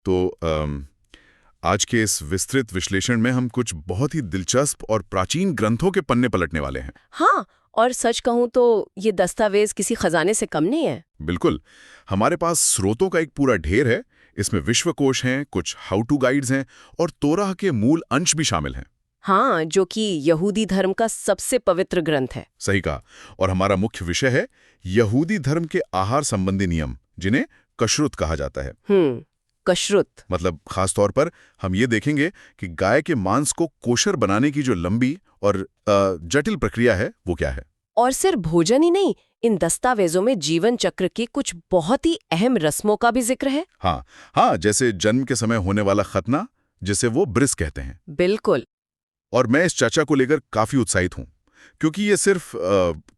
तो आज के इस विस्तृत विश्लेषण में हम कुछ बहुत ही दिलचस्प और प्राचीन ग्रंथों के पन्ने पलटने वाले हैं। हाँ, और सच कहूँ तो ये दस्तावेज किसी खजाने से कम नहीं है। बिल्कुल, हमारे पास स्रोतों का एक पूरा ढेर है। इसमें विश्वकोश हैं, कुछ हाउ टू गाइड्स हैं और तोराह के मूल अंश भी शामिल हैं। हाँ, जो कि यहूदी धर्म का सबसे पवित्र ग्रंथ है। सही कहा। और हमारा मुख्य विषय है यहूदी धर्म के आहार संबंधी नियम, जिन्हें कशरुत कहा जाता है। कशरुत मतलब खास तौर पर हम ये देखेंगे कि गाय के मांस को कोशर बनाने की जो लंबी और जटिल प्रक्रिया है वो क्या है। और सिर्फ भोजन ही नहीं, इन दस्तावेजों में जीवन चक्र की कुछ बहुत ही अहम रस्मों का भी जिक्र है। हाँ, जैसे जन्म के समय होने वाला खतना, जिसे वो ब्रिस कहते हैं। बिल्कुल। और मैं इस चर्चा को लेकर काफी उत्साहित हूँ, क्योंकि ये सिर्फ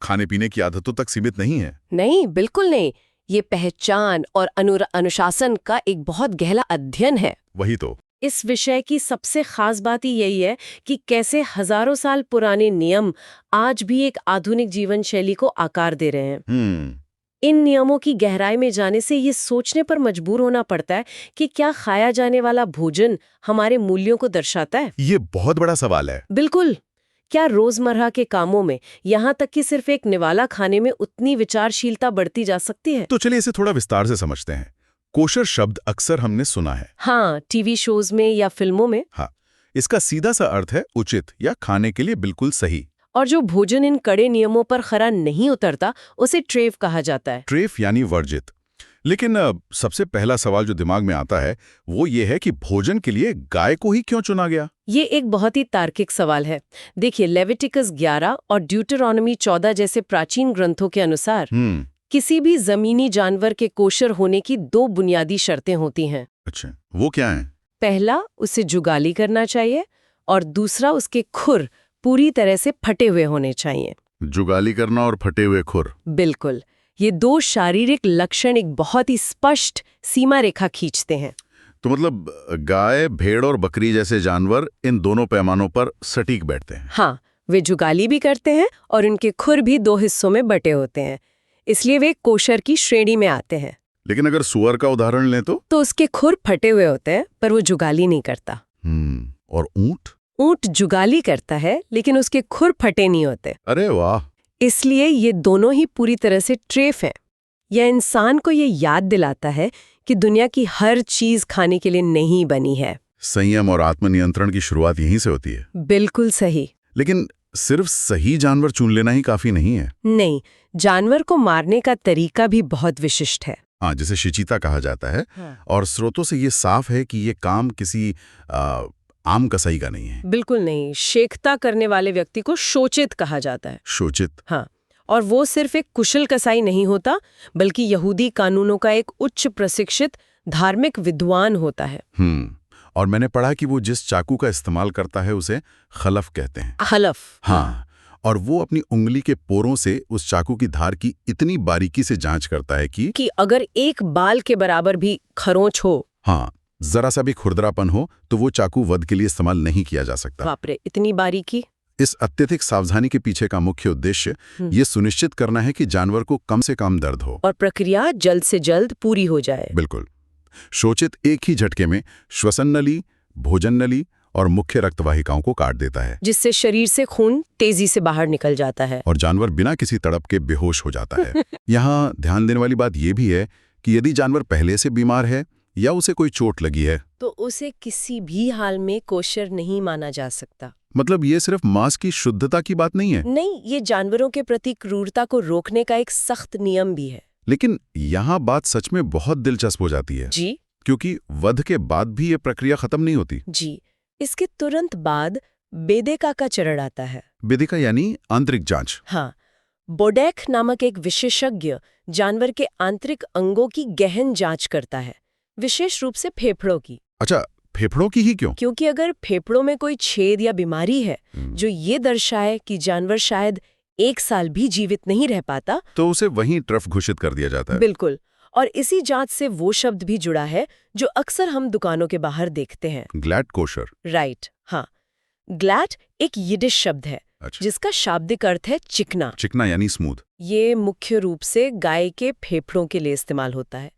खाने पीने की आदतों तक सीमित नहीं है। नहीं, बिल्कुल नहीं। ये पहचान और अनुशासन का एक बहुत गहरा अध्ययन है। वही तो। इस विषय की सबसे खास बात ही यही है कि कैसे हजारों साल पुराने नियम आज भी एक आधुनिक जीवन शैली को आकार दे रहे हैं। इन नियमों की गहराई में जाने से ये सोचने पर मजबूर होना पड़ता है कि क्या खाया जाने वाला भोजन हमारे मूल्यों को दर्शाता है। ये बहुत बड़ा सवाल है। बिल्कुल। क्या रोजमर्रा के कामों में, यहाँ तक कि सिर्फ एक निवाला खाने में उतनी विचारशीलता बढ़ती जा सकती है? तो चलिए इसे थोड़ा विस्तार से समझते हैं। कोशर शब्द अक्सर हमने सुना है। हाँ, टीवी शोज में या फिल्मों में। हाँ, इसका सीधा सा अर्थ है उचित या खाने के लिए बिल्कुल सही। और जो भोजन इन कड़े नियमों पर खरा नहीं उतरता, उसे ट्रेफ कहा जाता है। ट्रेफ यानी वर्जित। लेकिन सबसे पहला सवाल जो दिमाग में आता है वो ये है कि भोजन के लिए गाय को ही क्यों चुना गया? ये एक बहुत ही तार्किक सवाल है। देखिए, लेविटिकस 11 और ड्यूटरॉनमी 14 जैसे प्राचीन ग्रंथों के अनुसार किसी भी जमीनी जानवर के कोशर होने की 2 बुनियादी शर्तें होती हैं। अच्छा, वो क्या है? पहला, उसे जुगाली करना चाहिए, और दूसरा, उसके खुर पूरी तरह से फटे हुए होने चाहिए। जुगाली करना और फटे हुए खुर। बिल्कुल। ये 2 शारीरिक लक्षण एक बहुत ही स्पष्ट सीमा रेखा खींचते हैं। तो मतलब गाय, भेड़ और बकरी जैसे जानवर इन दोनों पैमानों पर सटीक बैठते हैं। हाँ, वे जुगाली भी करते हैं और उनके खुर भी 2 हिस्सों में बटे होते हैं, इसलिए वे कोशर की श्रेणी में आते हैं। लेकिन अगर सुअर का उदाहरण लें तो उसके खुर फटे हुए होते हैं, पर वो जुगाली नहीं करता। और ऊंट? ऊंट जुगाली करता है, लेकिन उसके खुर फटे नहीं होते। अरे वाह! इसलिए ये दोनों ही पूरी तरह से ट्रेफ हैं। यह इंसान को ये याद दिलाता है कि दुनिया की हर चीज खाने के लिए नहीं बनी है। संयम और आत्मनियंत्रण की शुरुआत यहीं से होती है। बिल्कुल सही। लेकिन सिर्फ सही जानवर चुन लेना ही काफी नहीं है। नहीं, जानवर को मारने का तरीका भी बहुत विशिष्ट है। हाँ, जिसे शिचिता कहा जाता है। हाँ। और स्रोतों से ये साफ है कि ये काम किसी आम कसाई का नहीं है। बिल्कुल नहीं। शेखता करने वाले व्यक्ति को शोचित कहा जाता है। शोचित? हाँ। और वो सिर्फ एक कुशल कसाई नहीं होता, बल्कि यहूदी कानूनों का एक उच्च प्रशिक्षित धार्मिक विद्वान होता है। और मैंने पढ़ा कि वो जिस चाकू का इस्तेमाल करता है उसे खलफ कहते हैं। खलफ। हाँ। और वो अपनी उंगली के पोरों से उस चाकू की धार की इतनी बारीकी से जांच करता है कि अगर एक बाल के बराबर भी खरोंच हो, हाँ, जरा सा भी खुरदरापन हो, तो वो चाकू वध के लिए इस्तेमाल नहीं किया जा सकता। बाप रे, इतनी बारीकी! इस अत्यधिक सावधानी के पीछे का मुख्य उद्देश्य ये सुनिश्चित करना है कि जानवर को कम से कम दर्द हो और प्रक्रिया जल्द से जल्द पूरी हो जाए। बिल्कुल। शोचित एक ही झटके में श्वसन नली, भोजन नली और मुख्य रक्तवाहिकाओं को काट देता है, जिससे शरीर से खून तेजी से बाहर निकल जाता है और जानवर बिना किसी तड़प के बेहोश हो जाता है। यहाँ ध्यान देने वाली बात यह भी है कि यदि जानवर पहले से बीमार है या उसे कोई चोट लगी है, तो उसे किसी भी हाल में कोशर नहीं माना जा सकता। मतलब ये सिर्फ मांस की शुद्धता की बात नहीं है। नहीं, ये जानवरों के प्रति क्रूरता को रोकने का एक सख्त नियम भी है। लेकिन यहाँ बात सच में बहुत दिलचस्प हो जाती है। जी। क्योंकि वध के बाद भी ये प्रक्रिया खत्म नहीं होती। जी, इसके तुरंत बाद बेदेका का चरण आता है। बेदिका यानी आंतरिक जांच। हाँ, बोडेक नामक एक विशेषज्ञ जानवर के आंतरिक अंगों की गहन जांच करता है, विशेष रूप से फेफड़ों की। अच्छा, फेफड़ों की ही क्यों? क्योंकि अगर फेफड़ों में कोई छेद या बीमारी है जो ये दर्शाए कि जानवर शायद 1 साल भी जीवित नहीं रह पाता, तो उसे वहीं ट्रफ घोषित कर दिया जाता है। बिल्कुल। और इसी जांच से वो शब्द भी जुड़ा है जो अक्सर हम दुकानों के बाहर देखते हैं, ग्लैट कोशर। राइट। हाँ, ग्लैट एक यिडिश शब्द है। अच्छा। जिसका शाब्दिक अर्थ है चिकना। चिकना यानी स्मूथ। ये मुख्य रूप से गाय के फेफड़ों के लिए इस्तेमाल होता है।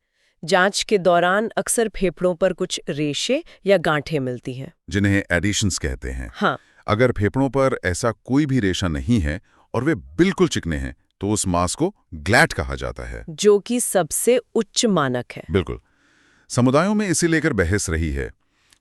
जांच के दौरान अक्सर फेफड़ों पर कुछ रेशे या गांठें मिलती हैं। जिन्हें एडिशंस कहते हैं। हाँ, अगर फेफड़ों पर ऐसा कोई भी रेशा नहीं है और वे बिल्कुल चिकने हैं तो उस मांस को ग्लैट कहा जाता है, जो कि सबसे उच्च मानक है। बिल्कुल। समुदायों में इसी लेकर बहस रही है।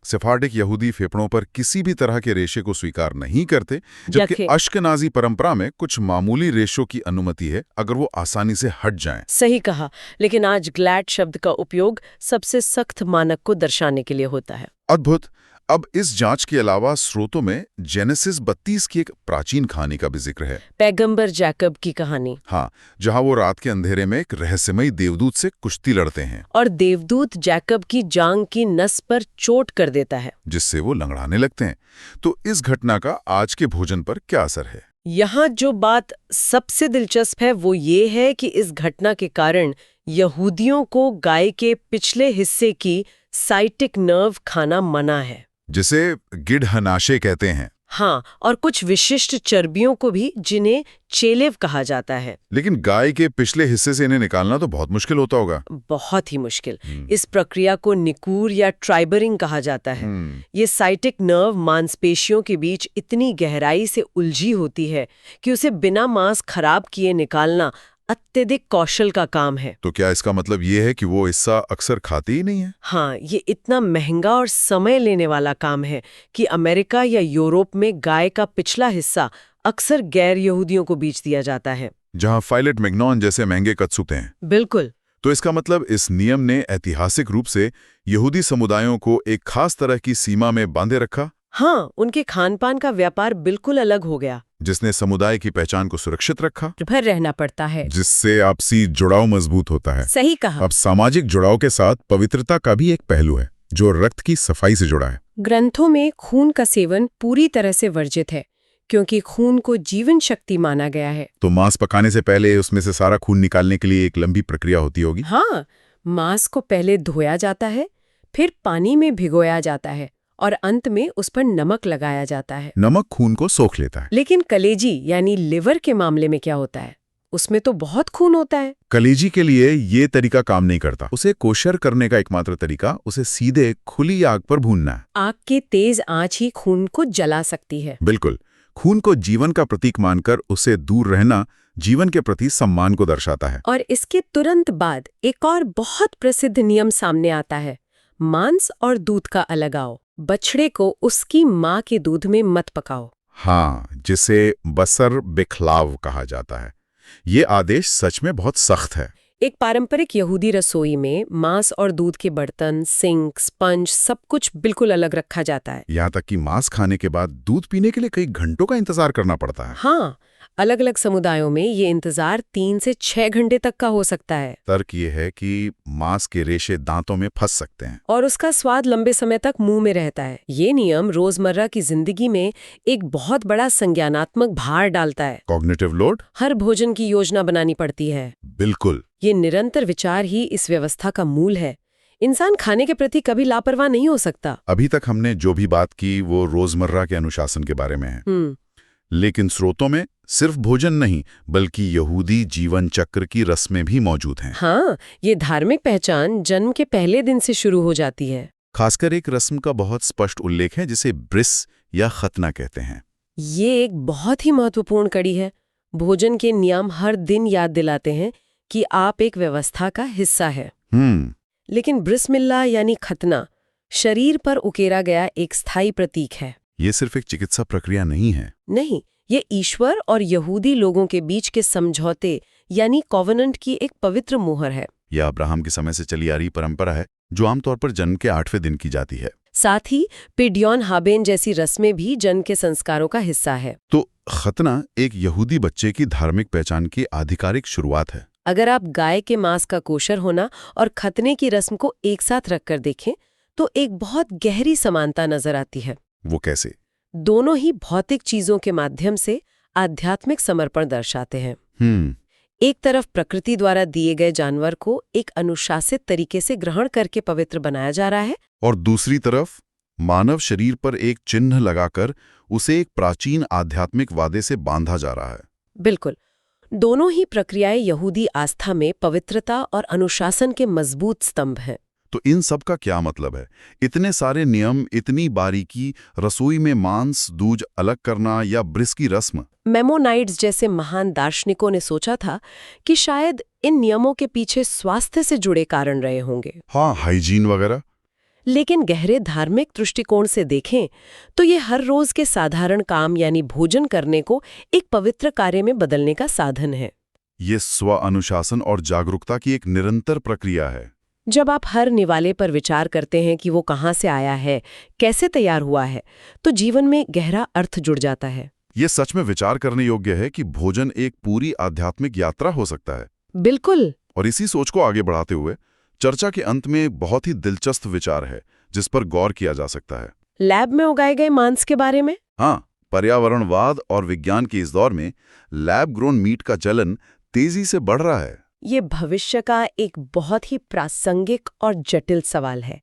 सेफार्डिक यहूदी फेफड़ों पर किसी भी तरह के रेशे को स्वीकार नहीं करते, जबकि अश्केनाज़ी परंपरा में कुछ मामूली रेशों की अनुमति है अगर वो आसानी से हट जाएं। सही कहा, लेकिन आज ग्लैट शब्द का उपयोग सबसे सख्त मानक को दर्शाने के लिए होता है। अद्भुत। अब इस जांच के अलावा स्रोतों में जेनेसिस 32 की एक प्राचीन कहानी का भी जिक्र है। पैगंबर जैकब की कहानी। हाँ, जहां वो रात के अंधेरे में एक रहस्यमयी देवदूत से कुश्ती लड़ते हैं और देवदूत जैकब की जांग की नस पर चोट कर देता है, जिससे वो लंगड़ाने लगते हैं। तो इस घटना का आज के भोजन पर क्या असर है? यहाँ जो बात सबसे दिलचस्प है वो ये है कि इस घटना के कारण यहूदियों को गाय के पिछले हिस्से की साइटिक नर्व खाना मना है, जिसे गिडहनाशे कहते हैं। हाँ, और कुछ विशिष्ट चर्बियों को भी, जिन्हें चेलेव कहा जाता है। लेकिन गाय के पिछले हिस्से से इन्हें निकालना तो बहुत मुश्किल होता होगा। बहुत ही मुश्किल। इस प्रक्रिया को निकूर या ट्राइबरिंग कहा जाता है। ये साइटिक नर्व मांसपेशियों के बीच इतनी गहराई से उलझी होती है कि उसे बिना मांस खराब किए निकालना अत्यधिक कौशल का काम है। तो क्या इसका मतलब ये है कि वो हिस्सा अक्सर खाती ही नहीं है? हाँ, ये इतना महंगा और समय लेने वाला काम है कि अमेरिका या यूरोप में गाय का पिछला हिस्सा अक्सर गैर यहूदियों को बेच दिया जाता है, जहां फाइलेट मैग्नॉन जैसे महंगे कत्सुते हैं। बिल्कुल। तो इसका मतलब इस नियम ने ऐतिहासिक रूप से यहूदी समुदायों को एक खास तरह की सीमा में बांधे रखा। हाँ, उनके खान पान का व्यापार बिल्कुल अलग हो गया, जिसने समुदाय की पहचान को सुरक्षित रखा। निर्भर रहना पड़ता है, जिससे आपसी जुड़ाव मजबूत होता है। सही कहा। अब सामाजिक जुड़ाव के साथ पवित्रता का भी एक पहलू है जो रक्त की सफाई से जुड़ा है। ग्रंथों में खून का सेवन पूरी तरह से वर्जित है, क्योंकि खून को जीवन शक्ति माना गया है। तो मांस पकाने से पहले उसमें से सारा खून निकालने के लिए एक लंबी प्रक्रिया होती होगी। हाँ, मांस को पहले धोया जाता है, फिर पानी में भिगोया जाता है और अंत में उस पर नमक लगाया जाता है। नमक खून को सोख लेता है। लेकिन कलेजी यानी लिवर के मामले में क्या होता है? उसमें तो बहुत खून होता है। कलेजी के लिए ये तरीका काम नहीं करता। उसे कोशर करने का एकमात्र तरीका उसे सीधे खुली आग पर भूनना है। आग की तेज आंच ही खून को जला सकती है। बिल्कुल। खून को जीवन का प्रतीक मानकर उसे दूर रहना जीवन के प्रति सम्मान को दर्शाता है। और इसके तुरंत बाद एक और बहुत प्रसिद्ध नियम सामने आता है, मांस और दूध का अलगाव। बछड़े को उसकी माँ के दूध में मत पकाओ। हाँ, जिसे बसर बिखलाव कहा जाता है। ये आदेश सच में बहुत सख्त है। एक पारंपरिक यहूदी रसोई में मांस और दूध के बर्तन, सिंक, स्पंज सब कुछ बिल्कुल अलग रखा जाता है। यहाँ तक कि मांस खाने के बाद दूध पीने के लिए कई घंटों का इंतजार करना पड़ता है। हाँ, अलग अलग समुदायों में ये इंतजार 3 से 6 घंटे तक का हो सकता है। तर्क ये है कि मांस के रेशे दांतों में फंस सकते हैं और उसका स्वाद लंबे समय तक मुंह में रहता है। ये नियम रोजमर्रा की जिंदगी में एक बहुत बड़ा संज्ञानात्मक भार डालता है। Cognitive load. हर भोजन की योजना बनानी पड़ती है। बिल्कुल। ये निरंतर विचार ही इस व्यवस्था का मूल है। इंसान खाने के प्रति कभी लापरवाह नहीं हो सकता। अभी तक हमने जो भी बात की वो रोजमर्रा के अनुशासन के बारे में है। लेकिन स्रोतों में सिर्फ भोजन नहीं बल्कि यहूदी जीवन चक्र की रस्में भी मौजूद हैं। हाँ, ये धार्मिक पहचान जन्म के पहले दिन से शुरू हो जाती है। खासकर एक रस्म का बहुत स्पष्ट उल्लेख है जिसे ब्रिस या खतना कहते हैं। ये एक बहुत ही महत्वपूर्ण कड़ी है। भोजन के नियम हर दिन याद दिलाते हैं कि आप एक व्यवस्था का हिस्सा है। लेकिन ब्रिस मिल्ला यानी खतना शरीर पर उकेरा गया एक स्थायी प्रतीक है। ये सिर्फ एक चिकित्सा प्रक्रिया नहीं है। नहीं, ये ईश्वर और यहूदी लोगों के बीच के समझौते यानी कॉवेनेंट की एक पवित्र मुहर है। यह अब्राहम के समय से चली आ रही परंपरा है जो आमतौर पर जन्म के 8वें दिन की जाती है। साथ ही पिड्योन हाबेन जैसी रस्में भी जन्म के संस्कारों का हिस्सा है। तो खतना एक यहूदी बच्चे की धार्मिक पहचान की आधिकारिक शुरुआत है। अगर आप गाय के मांस का कोशर होना और खतने की रस्म को एक साथ रखकर देखें तो एक बहुत गहरी समानता नजर आती है। वो कैसे? दोनों ही भौतिक चीजों के माध्यम से आध्यात्मिक समर्पण दर्शाते हैं। एक तरफ प्रकृति द्वारा दिए गए जानवर को एक अनुशासित तरीके से ग्रहण करके पवित्र बनाया जा रहा है, और दूसरी तरफ मानव शरीर पर एक चिन्ह लगाकर उसे एक प्राचीन आध्यात्मिक वादे से बांधा जा रहा है। बिल्कुल। दोनों ही प्रक्रियाएं यहूदी आस्था में पवित्रता और अनुशासन के मजबूत स्तंभ हैं। तो इन सब का क्या मतलब है? इतने सारे नियम, इतनी बारीकी, रसोई में मांस दूज अलग करना या ब्रिस की रस्म। मेमोनाइट्स जैसे महान दार्शनिकों ने सोचा था कि शायद इन नियमों के पीछे स्वास्थ्य से जुड़े कारण रहे होंगे। हाँ, हाइजीन वगैरह। लेकिन गहरे धार्मिक दृष्टिकोण से देखें तो ये हर रोज के साधारण काम यानी भोजन करने को एक पवित्र कार्य में बदलने का साधन है। ये स्व अनुशासन और जागरूकता की एक निरंतर प्रक्रिया है। जब आप हर निवाले पर विचार करते हैं कि वो कहाँ से आया है, कैसे तैयार हुआ है, तो जीवन में गहरा अर्थ जुड़ जाता है। ये सच में विचार करने योग्य है कि भोजन एक पूरी आध्यात्मिक यात्रा हो सकता है। बिल्कुल। और इसी सोच को आगे बढ़ाते हुए चर्चा के अंत में बहुत ही दिलचस्प विचार है जिस पर गौर किया जा सकता है। लैब में उगाए गए मांस के बारे में। हाँ, पर्यावरणवाद और विज्ञान के इस दौर में लैब ग्रोन मीट का चलन तेजी से बढ़ रहा है। ये भविष्य का एक बहुत ही प्रासंगिक और जटिल सवाल है।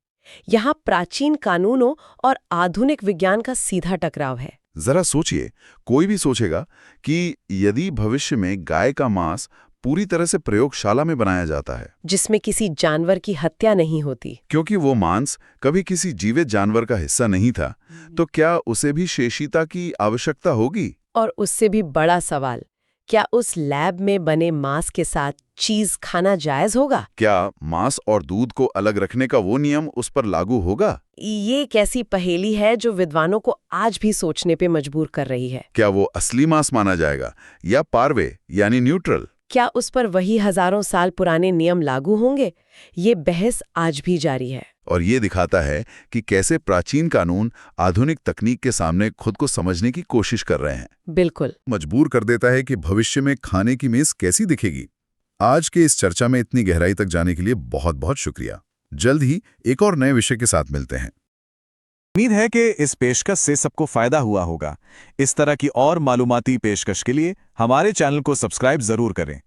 यहाँ प्राचीन कानूनों और आधुनिक विज्ञान का सीधा टकराव है। जरा सोचिए, कोई भी सोचेगा कि यदि भविष्य में गाय का मांस पूरी तरह से प्रयोगशाला में बनाया जाता है, जिसमें किसी जानवर की हत्या नहीं होती, क्योंकि वो मांस कभी किसी जीवित जानवर का हिस्सा नहीं था, तो क्या उसे भी शेषिता की आवश्यकता होगी? और उससे भी बड़ा सवाल, क्या उस लैब में बने मांस के साथ चीज खाना जायज होगा? क्या मांस और दूध को अलग रखने का वो नियम उस पर लागू होगा? ये एक ऐसी पहेली है जो विद्वानों को आज भी सोचने पे मजबूर कर रही है। क्या वो असली मांस माना जाएगा या पारवे यानी न्यूट्रल? क्या उस पर वही हजारों साल पुराने नियम लागू होंगे? ये बहस आज भी जारी है। और ये दिखाता है कि कैसे प्राचीन कानून आधुनिक तकनीक के सामने खुद को समझने की कोशिश कर रहे हैं। बिल्कुल। मजबूर कर देता है कि भविष्य में खाने की मेज कैसी दिखेगी। आज के इस चर्चा में इतनी गहराई तक जाने के लिए बहुत बहुत शुक्रिया। जल्द ही एक और नए विषय के साथ मिलते हैं। उम्मीद है कि इस पेशकश से सबको फायदा हुआ होगा। इस तरह की और मालूमाती पेशकश के लिए हमारे चैनल को सब्सक्राइब जरूर करें।